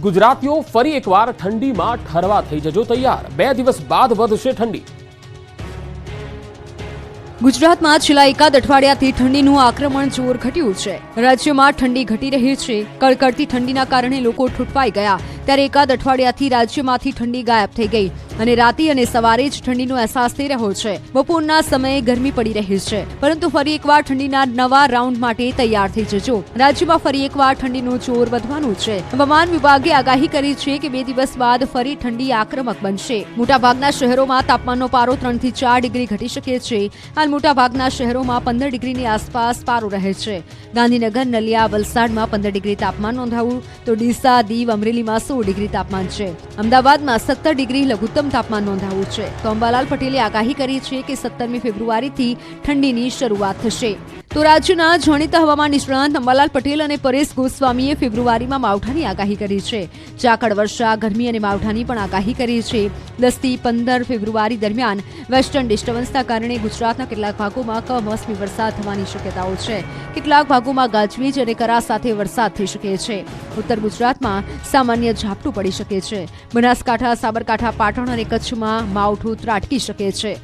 ગુજરાતીઓ ફરી એકવાર ઠંડીમાં ઠરવા થઈ જજો તૈયાર। 2 દિવસ બાદ વધશે ઠંડી। ગુજરાતમાં છેલ્લા એકાદ અઠવાડિયાથી ઠંડીનું આક્રમણ જોર ઘટ્યું છે। રાજ્યમાં ઠંડી ઘટી રહી છે। કડકડતી ઠંડીના કારણે લોકો ઠૂંઠવાઈ ગયા, ત્યારે એકાદ અઠવાડિયાથી રાજ્યમાંથી ઠંડી ગાયબ થઈ ગઈ અને રાતે અને સવારે જ ઠંડીનો અહેસાસ થઈ રહ્યો છે। બપોરના સમયે ગરમી પડી રહી છે, પરંતુ ફરી એકવાર ઠંડીના નવા રાઉન્ડ માટે તૈયાર થઈ જજો। રાજ્યમાં ફરી એકવાર ઠંડીનું જોર વધવાનું છે। હવામાન વિભાગે આગાહી કરી છે કે 2 દિવસ બાદ ફરી ઠંડી આક્રમક બનશે। મોટાભાગના શહેરોમાં તાપમાનનો પારો 3 થી 4 ડિગ્રી ઘટી શકે છે। હાલ મોટાભાગના શહેરોમાં 15 ડિગ્રીની આસપાસ પારો રહે છે। ગાંધીનગર, નલિયા, વલસાડમાં 15 ડિગ્રી તાપમાન નોંધાયું, તો ડીસા, દીવ, અમરેલીમાં 16 ડિગ્રી તાપમાન છે। અમદાવાદમાં 17 ડિગ્રી લઘુત્તમ તાપમાન નોંધાયું છે। તો અંબાલાલ પટેલે આગાહી કરી છે કે 17મી ફેબ્રુઆરીથી ઠંડીની શરૂઆત થશે। તો રાજ્યના જાણીતા હવામાન નિષ્ણાંત અંબાલાલ પટેલ અને પરેશ ગોસ્વામીએ ફેબ્રુઆરીમાં માવઠાની આગાહી કરી છે। ઝાકળ વર્ષા, ગરમી અને માવઠાની પણ આગાહી કરી છે। 10 થી 15 ફેબ્રુઆરી દરમિયાન વેસ્ટર્ન ડિસ્ટર્બન્સના કારણે ગુજરાતના કેટલાક ભાગોમાં કમોસમી વરસાદ થવાની શક્યતાઓ છે। કેટલાક ભાગોમાં ગાજવીજ અને કરા સાથે વરસાદ થઈ શકે છે। ઉત્તર ગુજરાતમાં સામાન્ય ઝાપટું પડી શકે છે। બનાસકાંઠા, સાબરકાંઠા, પાટણ અને કચ્છમાં માવઠું ત્રાટકી શકે છે।